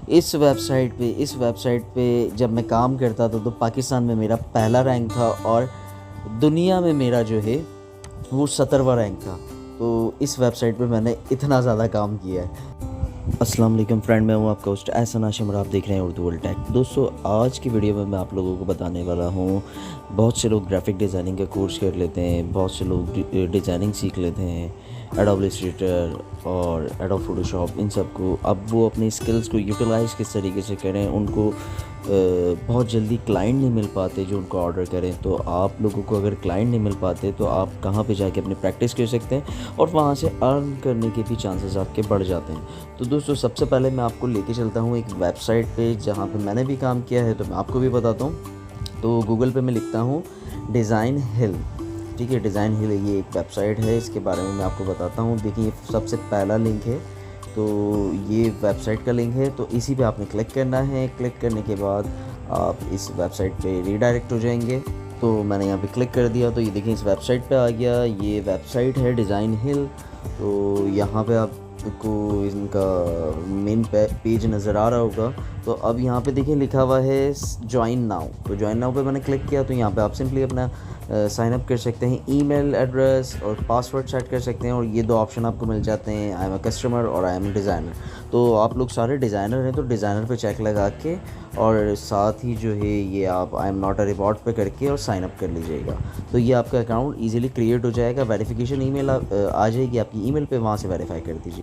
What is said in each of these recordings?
इस वेबसाइट पे जब मैं काम करता था तो पाकिस्तान में मेरा पहला रैंक था और दुनिया में मेरा जो है वो 17वां रैंक था। तो इस वेबसाइट पे मैंने इतना ज़्यादा काम किया है। अस्सलाम वालेकुम फ्रेंड, मैं हूँ आपका होस्ट एहसन हाशिम और आप देख रहे हैं उर्दू वर्ल्ड टेक। दोस्तों, आज की वीडियो में मैं आप लोगों को बताने वाला हूँ, बहुत से लोग ग्राफिक डिज़ाइनिंग का कोर्स कर लेते हैं, बहुत से लोग डिज़ाइनिंग सीख लेते हैं, एडोब इलस्ट्रेटर और एडोब फोटोशॉप, इन सब को अब वो अपनी स्किल्स को यूटिलाइज़ किस तरीके से करें। उनको बहुत जल्दी क्लाइंट नहीं मिल पाते जो उनको ऑर्डर करें। तो आप लोगों को अगर क्लाइंट नहीं मिल पाते तो आप कहाँ पे जाके अपनी प्रैक्टिस कर सकते हैं और वहाँ से अर्न करने के भी चांसेस आपके बढ़ जाते हैं। तो दोस्तों, सबसे पहले मैं आपको लेके चलता हूँ एक वेबसाइट पे जहाँ पे मैंने भी काम किया है, तो मैं आपको भी बताता हूँ। तो गूगल पे मैं लिखता हूँ डिज़ाइन हिल, ठीक है। डिज़ाइन हिल ये एक वेबसाइट है, इसके बारे में मैं आपको बताता हूँ। देखिए, सबसे पहला लिंक है, तो ये वेबसाइट का लिंक है, तो इसी पे आपने क्लिक करना है। क्लिक करने के बाद आप इस वेबसाइट पे रीडायरेक्ट हो जाएंगे। तो मैंने यहाँ पे क्लिक कर दिया, तो ये देखिए इस वेबसाइट पे आ गया। ये वेबसाइट है डिज़ाइन हिल। तो यहाँ पे आपको इनका मेन पेज नज़र आ रहा होगा। तो अब यहाँ पे देखिए लिखा हुआ है ज्वाइन नाउ। तो ज्वाइन नाउ पे मैंने क्लिक किया, तो यहाँ पे आप सिंपली अपना साइन अप कर सकते हैं, ईमेल एड्रेस और पासवर्ड सेट कर सकते हैं। और ये दो ऑप्शन आपको मिल जाते हैं, आई एम अ कस्टमर और आई एम डिज़ाइनर। तो आप लोग सारे डिज़ाइनर हैं, तो डिज़ाइनर पे चेक लगा के और साथ ही जो है ये आप I am not a report पे करके और साइन अप कर लीजिएगा। तो ये आपका अकाउंट ईजिली क्रिएट हो जाएगा। वेरिफिकेशन ईमेल आ जाएगी आपकी ईमेल पे, वहाँ से वेरीफाई कर दीजिए।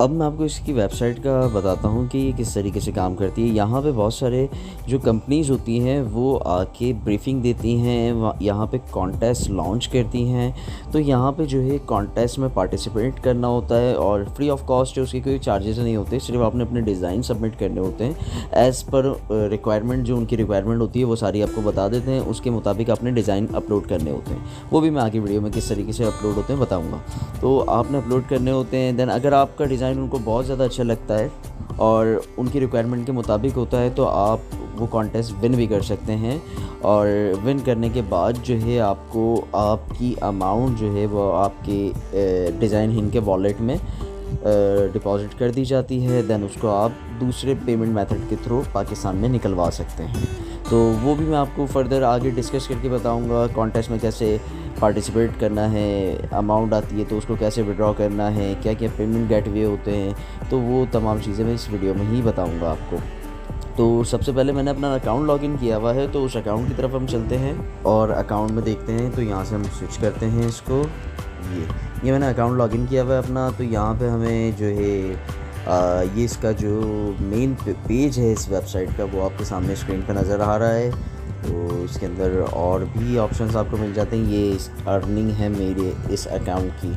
अब मैं आपको इसकी वेबसाइट का बताता हूँ कि ये किस तरीके से काम करती है। यहाँ पे बहुत सारे जो कंपनीज़ होती हैं वो आके ब्रीफिंग देती हैं, यहाँ पे कॉन्टेस्ट लॉन्च करती हैं। तो यहाँ पे जो है कॉन्टेस्ट में पार्टिसिपेट करना होता है और फ्री ऑफ कॉस्ट है, उसके कोई चार्जेस नहीं होते, सिर्फ आपने अपने डिज़ाइन सबमिट करने होते हैं। एज़ पर रिक्वायरमेंट, जो उनकी रिक्वायरमेंट होती है वो सारी आपको बता देते हैं, उसके मुताबिक आपने डिज़ाइन अपलोड करने होते हैं। वो भी मैं आगे वीडियो में किस तरीके से अपलोड होते हैं बताऊँगा। तो आपने अपलोड करने होते हैं। देन अगर आपका डिज़ाइन उनको बहुत ज़्यादा अच्छा लगता है और उनकी रिक्वायरमेंट के मुताबिक होता है, तो आप वो कॉन्टेस्ट विन भी कर सकते हैं। और विन करने के बाद जो है आपको आपकी अमाउंट जो है वो आपके डिज़ाइन हिल के वॉलेट में डिपॉज़िट कर दी जाती है। देन उसको आप दूसरे पेमेंट मेथड के थ्रू पाकिस्तान में निकलवा सकते हैं। तो वो भी मैं आपको फर्दर आगे डिस्कस करके बताऊंगा, कॉन्टेस्ट में कैसे पार्टिसिपेट करना है, अमाउंट आती है तो उसको कैसे विड्रॉ करना है, क्या क्या पेमेंट गेटवे होते हैं। तो वो तमाम चीज़ें मैं इस वीडियो में ही बताऊंगा आपको। तो सबसे पहले मैंने अपना अकाउंट लॉगिन किया हुआ है, तो उस अकाउंट की तरफ हम चलते हैं और अकाउंट में देखते हैं। तो यहाँ से हम स्विच करते हैं इसको। ये मैंने अकाउंट लॉगिन किया हुआ है अपना। तो यहाँ पे हमें जो है ये इसका जो मेन पेज है इस वेबसाइट का, वो आपके सामने स्क्रीन पर नज़र आ रहा है। तो इसके अंदर और भी ऑप्शंस आपको मिल जाते हैं। ये अर्निंग है मेरे इस अकाउंट की,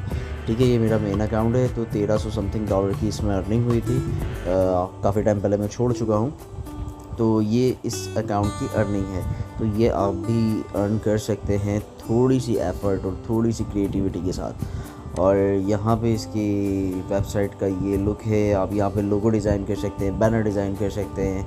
ठीक है। ये मेरा मेन अकाउंट है, तो 1300 समथिंग डॉलर की इसमें अर्निंग हुई थी। काफ़ी टाइम पहले मैं छोड़ चुका हूँ। तो ये इस अकाउंट की अर्निंग है। तो ये आप भी अर्न कर सकते हैं थोड़ी सी एफ़र्ट और थोड़ी सी क्रिएटिविटी के साथ। और यहाँ पे इसकी वेबसाइट का ये लुक है। आप यहाँ पे लोगो डिज़ाइन कर सकते हैं, बैनर डिज़ाइन कर सकते हैं,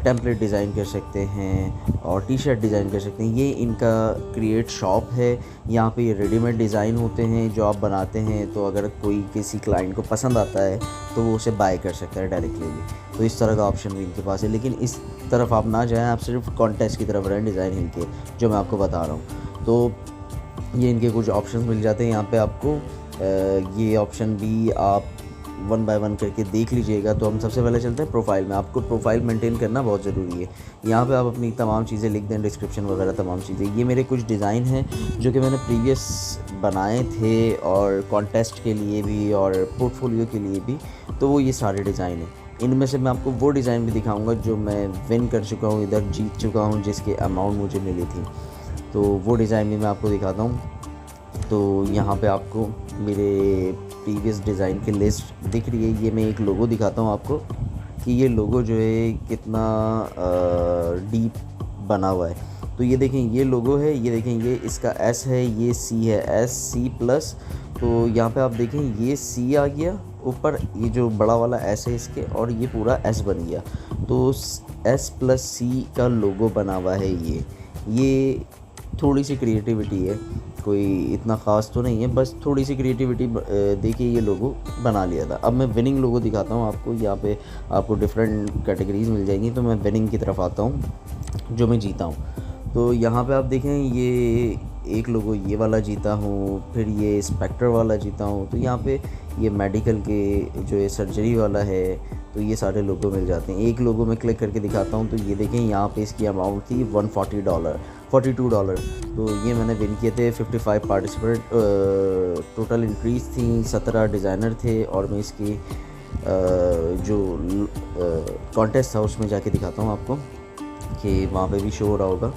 टेम्पलेट डिज़ाइन कर सकते हैं और टी शर्ट डिज़ाइन कर सकते हैं। ये इनका क्रिएट शॉप है। यहाँ पे ये रेडीमेड डिज़ाइन होते हैं जो आप बनाते हैं। तो अगर कोई किसी क्लाइंट को पसंद आता है तो वो उसे बाय कर सकता है डायरेक्टली भी। तो इस तरह का ऑप्शन भी इनके पास है। लेकिन इस तरफ आप ना जाएँ, आप सिर्फ कॉन्टेस्ट की तरफ रहें डिज़ाइन इनके, जो मैं आपको बता रहा हूँ। तो ये इनके कुछ ऑप्शंस मिल जाते हैं यहाँ पे आपको। ये ऑप्शन भी आप वन बाय वन करके देख लीजिएगा। तो हम सबसे पहले चलते हैं प्रोफाइल में। आपको प्रोफाइल मेंटेन करना बहुत ज़रूरी है। यहाँ पे आप अपनी तमाम चीज़ें लिख दें, डिस्क्रिप्शन वगैरह तमाम चीज़ें। ये मेरे कुछ डिज़ाइन हैं जो कि मैंने प्रीवियस बनाए थे और कॉन्टेस्ट के लिए भी और पोर्टफोलियो के लिए भी। तो वो ये सारे डिज़ाइन हैं। इनमें से मैं आपको वो डिज़ाइन भी दिखाऊँगा जो मैं विन कर चुका हूँ, इधर जीत चुका हूँ, जिसकी अमाउंट मुझे मिली थी। तो वो डिज़ाइन भी मैं आपको दिखाता हूँ। तो यहाँ पे आपको मेरे प्रीवियस डिज़ाइन की लिस्ट दिख रही है। ये मैं एक लोगो दिखाता हूँ आपको कि ये लोगो जो है कितना डीप बना हुआ है। तो ये देखें, ये लोगो है, ये देखें, ये इसका एस है, ये सी है, एस सी प्लस। तो यहाँ पे आप देखें ये सी आ गया ऊपर, ये जो बड़ा वाला एस है इसके, और ये पूरा एस बन गया। तो एस प्लस सी का लोगो बना हुआ है। ये थोड़ी सी क्रिएटिविटी है। कोई इतना ख़ास तो नहीं है, बस थोड़ी सी क्रिएटिविटी देखिए ये लोगो बना लिया था। अब मैं विनिंग लोगो दिखाता हूँ आपको। यहाँ पे आपको डिफरेंट कैटेगरीज मिल जाएंगी, तो मैं विनिंग की तरफ आता हूँ जो मैं जीता हूँ। तो यहाँ पे आप देखें ये एक लोगो ये वाला जीता हूँ, फिर ये स्पेक्टर वाला जीता हूँ। तो यहाँ पे ये मेडिकल के जो ये सर्जरी वाला है, तो ये सारे लोगो मिल जाते हैं। एक लोगो में क्लिक करके दिखाता हूँ, तो ये देखें यहाँ पे इसकी अमाउंट थी $42। तो ये मैंने विन किए थे। 55 पार्टिसिपेंट टोटल एंट्रीज थी, 17 डिज़ाइनर थे। और मैं इसकी जो कॉन्टेस्ट था उसमें जाके दिखाता हूँ आपको कि वहाँ पे भी शो हो रहा होगा।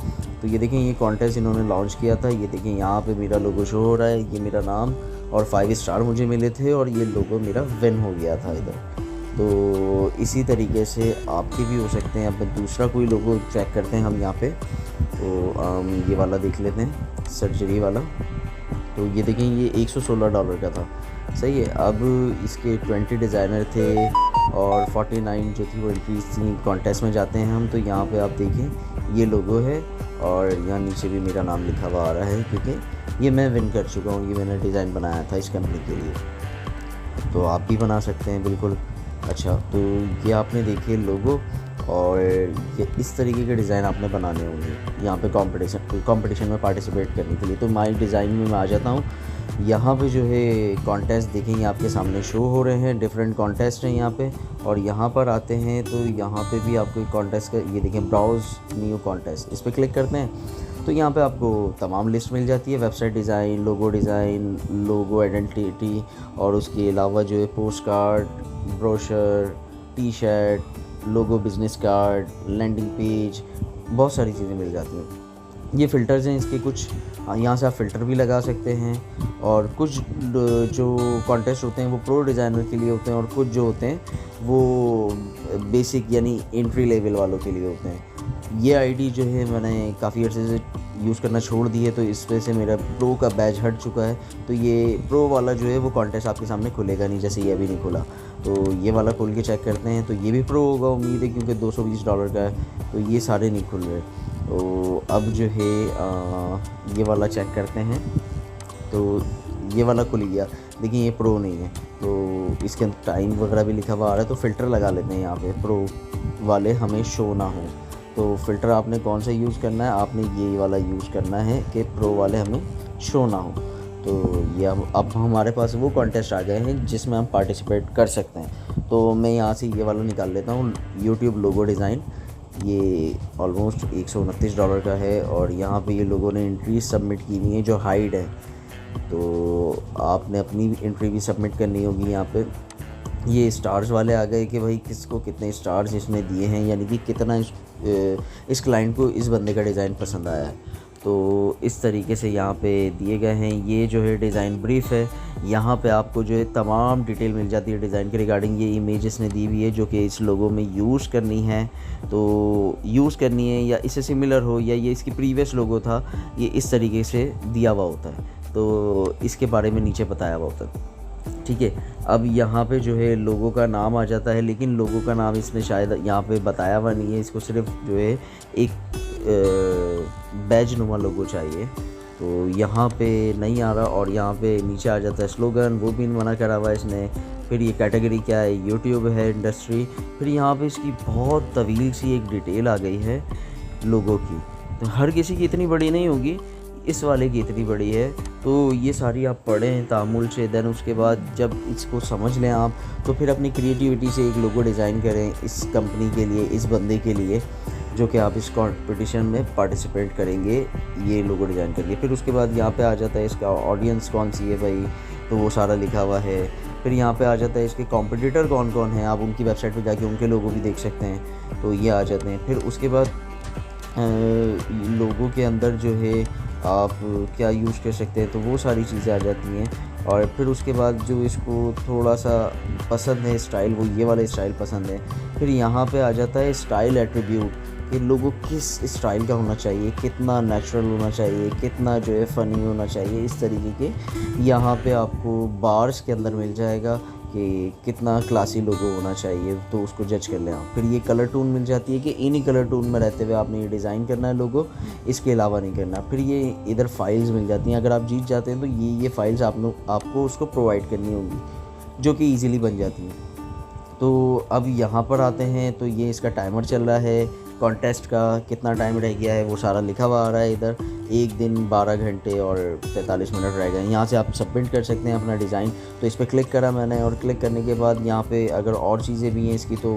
तो ये देखें ये कॉन्टेस्ट इन्होंने लॉन्च किया था। ये देखें यहाँ पे मेरा लोगो शो हो रहा है, ये मेरा नाम और 5 स्टार मुझे मिले थे और ये लोगो मेरा विन हो गया था इधर। तो इसी तरीके से आपके भी हो सकते हैं। अब दूसरा कोई लोगो चेक करते हैं हम यहाँ पे। तो ये वाला देख लेते हैं, सर्जरी वाला। तो ये देखें ये $116 का था, सही है। अब इसके 20 डिज़ाइनर थे और 49 जो थी वो एंट्रीज थी। कॉन्टेस्ट में जाते हैं हम, तो यहाँ पे आप देखें ये लोगो है और यहाँ नीचे भी मेरा नाम लिखा हुआ आ रहा है, क्योंकि ये मैं विन कर चुका हूँ। ये मैंने डिज़ाइन बनाया था इस कंपनी के लिए, तो आप भी बना सकते हैं बिल्कुल। अच्छा, तो ये आपने देखिए लोगो, और ये इस तरीके के डिज़ाइन आपने बनाने होंगे यहाँ पे कंपटीशन में पार्टिसिपेट करने के लिए। तो माई डिज़ाइन में मैं आ जाता हूँ। यहाँ पे जो है कॉन्टेस्ट देखेंगे आपके सामने शो हो रहे हैं, डिफरेंट कॉन्टेस्ट हैं यहाँ पे। और यहाँ पर आते हैं तो यहाँ पे भी आपको कॉन्टेस्ट का ये देखें, ब्राउज़ न्यू कॉन्टेस्ट, इस पर क्लिक करते हैं तो यहाँ पे आपको तमाम लिस्ट मिल जाती है। वेबसाइट डिज़ाइन, लोगो आइडेंटिटी, और उसके अलावा जो है postcard, brochure, T shirt, logo business card, landing page, बहुत सारी चीज़ें मिल जाती हैं। ये फ़िल्टर्स हैं इसके कुछ, यहाँ से आप फ़िल्टर भी लगा सकते हैं। और कुछ जो कॉन्टेस्ट होते हैं वो प्रो डिज़ाइनर के लिए होते हैं, और कुछ जो होते हैं वो बेसिक यानी एंट्री लेवल वालों के लिए होते हैं। ये आईडी जो है मैंने काफ़ी अर्से से यूज़ करना छोड़ दी है, तो इस वजह से मेरा प्रो का बैच हट चुका है। तो ये प्रो वाला जो है वो कॉन्टेस्ट आपके सामने खुलेगा नहीं, जैसे ये अभी नहीं खुला। तो ये वाला खोल के चेक करते हैं, तो ये भी प्रो होगा उम्मीद है, क्योंकि $220 का है। तो ये सारे नहीं खुल रहे। तो अब जो है ये वाला चेक करते हैं, तो ये वाला खुल गया। देखिए ये प्रो नहीं है, तो इसके अंदर टाइम वगैरह भी लिखा हुआ आ रहा है। तो फ़िल्टर लगा लेते हैं यहाँ पे, प्रो वाले हमें शो ना हो। तो फ़िल्टर आपने कौन सा यूज़ करना है, आपने ये वाला यूज़ करना है कि प्रो वाले हमें शो ना हो। तो ये अब हमारे पास वो कॉन्टेस्ट आ गए हैं जिसमें हम पार्टिसिपेट कर सकते हैं। तो मैं यहाँ से ये वाला निकाल लेता हूँ, यूट्यूब लोगो डिज़ाइन। ये ऑलमोस्ट $129 का है, और यहाँ पे ये लोगों ने एंट्री सबमिट की हुई है जो हाइड है। तो आपने अपनी एंट्री भी सबमिट करनी होगी। यहाँ पे ये स्टार्स वाले आ गए कि भाई किसको कितने स्टार्स इसने दिए हैं, यानी कि कितना इस क्लाइंट को इस बंदे का डिज़ाइन पसंद आया है। तो इस तरीके से यहाँ पे दिए गए हैं। ये जो है डिज़ाइन ब्रीफ है, यहाँ पे आपको जो है तमाम डिटेल मिल जाती है डिज़ाइन के रिगार्डिंग। ये इमेजेस ने दी हुई है जो कि इस लोगों में यूज़ करनी है, तो यूज़ करनी है या इससे सिमिलर हो, या ये इसकी प्रीवियस लोगो था, ये इस तरीके से दिया हुआ होता है। तो इसके बारे में नीचे बताया हुआ होता है, ठीक है। अब यहाँ पे जो है लोगो का नाम आ जाता है, लेकिन लोगो का नाम इसने शायद यहाँ पे बताया हुआ नहीं है। इसको सिर्फ जो है एक बैज नुमा लोगो चाहिए, तो यहाँ पे नहीं आ रहा। और यहाँ पे नीचे आ जाता है स्लोगन, वो भी मना करा हुआ है इसने। फिर ये कैटेगरी क्या है, यूट्यूब है, इंडस्ट्री। फिर यहाँ पे इसकी बहुत तवील सी एक डिटेल आ गई है लोगो की। तो हर किसी की इतनी बड़ी नहीं होगी, इस वाले की इतनी बड़ी है। तो ये सारी आप पढ़ें तामुल से, देन उसके बाद जब इसको समझ लें आप, तो फिर अपनी क्रिएटिविटी से एक लोगो डिज़ाइन करें इस कंपनी के लिए, इस बंदे के लिए, जो कि आप इस कंपटीशन में पार्टिसिपेट करेंगे ये लोगो डिज़ाइन करिए। फिर उसके बाद यहाँ पे आ जाता है इसका ऑडियंस कौन सी है भाई, तो वो सारा लिखा हुआ है। फिर यहाँ पे आ जाता है इसके कॉम्पिटिटर कौन कौन हैं, आप उनकी वेबसाइट पे जाके उनके लोगो भी देख सकते हैं, तो ये आ जाते हैं। फिर उसके बाद लोगों के अंदर जो है आप क्या यूज़ कर सकते हैं, तो वो सारी चीज़ें आ जाती हैं। और फिर उसके बाद जो इसको थोड़ा सा पसंद है स्टाइल, वो ये वाला स्टाइल पसंद है। फिर यहाँ पे आ जाता है स्टाइल एट्रीब्यूट, कि लोगों किस स्टाइल का होना चाहिए, कितना नेचुरल होना चाहिए, कितना जो है फ़नी होना चाहिए। इस तरीके के यहाँ पे आपको बार्स के अंदर मिल जाएगा कि कितना क्लासी लोगो होना चाहिए, तो उसको जज कर लें आप। फिर ये कलर टोन मिल जाती है कि इन्हीं कलर टोन में रहते हुए आपने ये डिज़ाइन करना है लोगो, इसके अलावा नहीं करना। फिर ये इधर फाइल्स मिल जाती हैं, अगर आप जीत जाते हैं तो ये फाइल्स आपको उसको प्रोवाइड करनी होंगी, जो कि ईज़िली बन जाती हैं। तो अब यहाँ पर आते हैं, तो ये इसका टाइमर चल रहा है, कॉन्टेस्ट का कितना टाइम रह गया है वो सारा लिखा हुआ आ रहा है इधर। 1 दिन 12 घंटे और 43 मिनट रह गए। यहाँ से आप सबमिट कर सकते हैं अपना डिज़ाइन। तो इस पर क्लिक करा मैंने, और क्लिक करने के बाद यहाँ पे अगर और चीज़ें भी हैं इसकी तो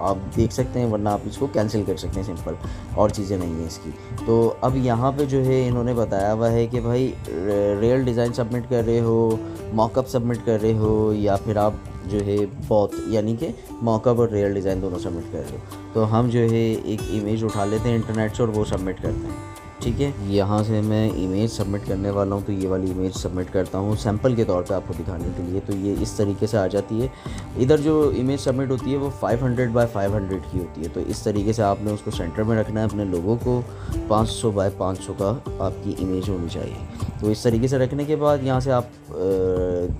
आप देख सकते हैं, वरना आप इसको कैंसिल कर सकते हैं सिंपल, और चीज़ें नहीं हैं इसकी। तो अब यहाँ पे जो है इन्होंने बताया हुआ है कि भाई रियल डिज़ाइन सबमिट कर रहे हो, मॉकअप सबमिट कर रहे हो, या फिर आप जो है बहुत यानी कि मॉकअप और रियल डिज़ाइन दोनों सबमिट कर रहे हो। तो हम जो है एक इमेज उठा लेते हैं इंटरनेट से और वो सबमिट करते हैं। ठीक है, यहाँ से मैं इमेज सबमिट करने वाला हूँ, तो ये वाली इमेज सबमिट करता हूँ सैंपल के तौर पे आपको दिखाने के लिए। तो ये इस तरीके से आ जाती है। इधर जो इमेज सबमिट होती है वो 500 बाय 500 की होती है। तो इस तरीके से आपने उसको सेंटर में रखना है अपने लोगों को। 500 बाय 500 का आपकी इमेज होनी चाहिए। तो इस तरीके से रखने के बाद यहाँ से आप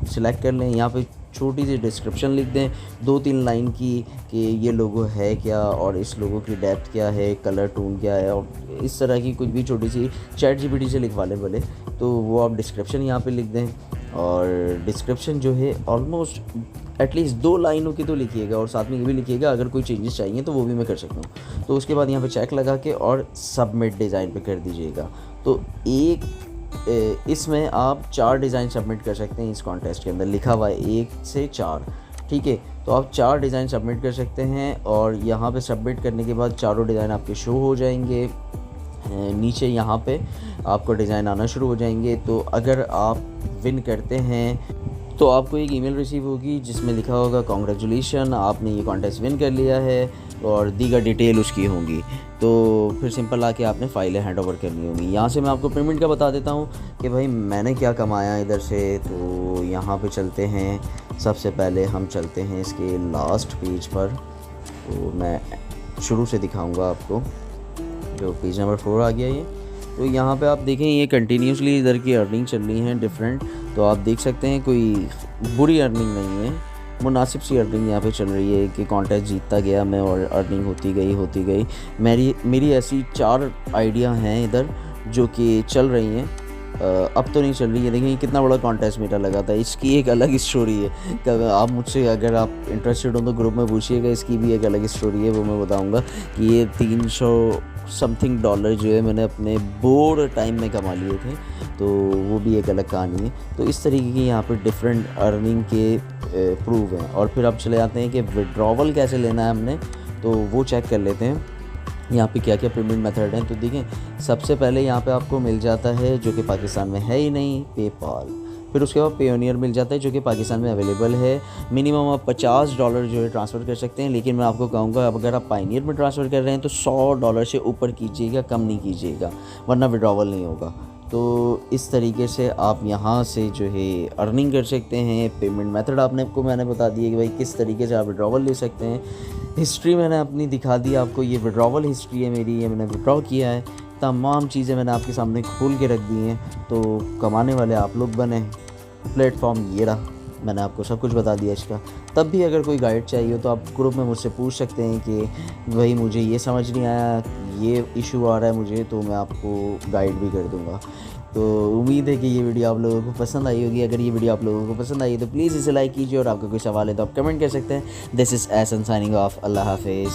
सिलेक्ट कर लें। यहाँ पे छोटी सी डिस्क्रिप्शन लिख दें 2-3 लाइन की कि ये लोगो है क्या, और इस लोगो की डेप्थ क्या है, कलर टोन क्या है, और इस तरह की कुछ भी छोटी सी चैट जीपीटी से लिखवा लें भले, तो वो आप डिस्क्रिप्शन यहाँ पे लिख दें। और डिस्क्रिप्शन जो है ऑलमोस्ट एटलीस्ट 2 लाइनों की तो लिखिएगा, और साथ में ये भी लिखिएगा अगर कोई चेंजेस चाहिए तो वो भी मैं कर सकता हूँ। तो उसके बाद यहाँ पे चेक लगा के और सबमिट डिज़ाइन पे कर दीजिएगा। तो इसमें आप 4 डिज़ाइन सबमिट कर सकते हैं। इस कॉन्टेस्ट के अंदर लिखा हुआ है 1 से 4। ठीक है, तो आप 4 डिज़ाइन सबमिट कर सकते हैं, और यहाँ पे सबमिट करने के बाद चारों डिज़ाइन आपके शो हो जाएंगे। नीचे यहाँ पे आपको डिज़ाइन आना शुरू हो जाएंगे। तो अगर आप विन करते हैं तो आपको एक ईमेल रिसीव होगी जिसमें लिखा होगा कॉन्ग्रेचुलेशन, आपने ये कॉन्टेस्ट विन कर लिया है, और दीगर डिटेल उसकी होंगी। तो फिर सिंपल आके आपने फ़ाइलें हैंड ओवर करनी होंगी। यहाँ से मैं आपको पेमेंट का बता देता हूँ कि भाई मैंने क्या कमाया इधर से। तो यहाँ पे चलते हैं, सबसे पहले हम चलते हैं इसके लास्ट पेज पर। तो मैं शुरू से दिखाऊँगा आपको, जो पेज नंबर 4 आ गया ये। तो यहाँ पे आप देखें ये कंटिन्यूसली इधर की अर्निंग चल रही हैं डिफरेंट। तो आप देख सकते हैं कोई बुरी अर्निंग नहीं है, मुनासिब सी अर्निंग यहाँ पे चल रही है कि कॉन्टेस्ट जीतता गया मैं और अर्निंग होती गई। मेरी ऐसी 4 आइडिया हैं इधर जो कि चल रही हैं। अब तो नहीं चल रही है। देखिए कितना बड़ा कॉन्टेस्ट मेरा लगा था, इसकी एक अलग स्टोरी है। आप मुझसे अगर आप इंटरेस्टेड हो तो ग्रुप में पूछिएगा, इसकी भी एक अलग स्टोरी है, वो मैं बताऊंगा कि ये 300 समथिंग डॉलर जो है मैंने अपने बोर्ड टाइम में कमा लिए थे। तो वो भी एक अलग कहानी है। तो इस तरीके की यहाँ पे डिफरेंट अर्निंग के प्रूफ हैं। और फिर अब चले जाते हैं कि विड्रॉवल कैसे लेना है हमने, तो वो चेक कर लेते हैं यहाँ पे क्या क्या पेमेंट मेथड हैं। तो देखें सबसे पहले यहाँ पे आपको मिल जाता है, जो कि पाकिस्तान में है ही नहीं, पेपाल। फिर उसके बाद पेयोनियर मिल जाता है जो कि पाकिस्तान में अवेलेबल है। मिनिमम आप $50 जो है ट्रांसफ़र कर सकते हैं, लेकिन मैं आपको कहूँगा अगर आप पायनियर में ट्रांसफ़र कर रहे हैं तो $100 से ऊपर कीजिएगा, कम नहीं कीजिएगा, वरना विड्रॉवल नहीं होगा। तो इस तरीके से आप यहाँ से जो है अर्निंग कर सकते हैं। पेमेंट मेथड आपको मैंने बता दिया कि भाई किस तरीके से आप विड्रॉवल ले सकते हैं। हिस्ट्री मैंने अपनी दिखा दी आपको, ये विड्रॉवल हिस्ट्री है मेरी, ये मैंने विड्रॉ किया है। तमाम चीज़ें मैंने आपके सामने खोल के रख दी हैं। तो कमाने वाले आप लोग बने। प्लेटफॉर्म ये रहा, मैंने आपको सब कुछ बता दिया इसका। तब भी अगर कोई गाइड चाहिए हो तो आप ग्रुप में मुझसे पूछ सकते हैं कि भाई मुझे ये समझ नहीं आया, ये इशू आ रहा है मुझे, तो मैं आपको गाइड भी कर दूँगा। तो उम्मीद है कि ये वीडियो आप लोगों को पसंद आई होगी। अगर ये वीडियो आप लोगों को पसंद आई तो प्लीज़ इसे लाइक कीजिए, और आपका कोई सवाल है तो आप कमेंट कर सकते हैं। This is Ehsan signing off. अल्लाह हाफिज़।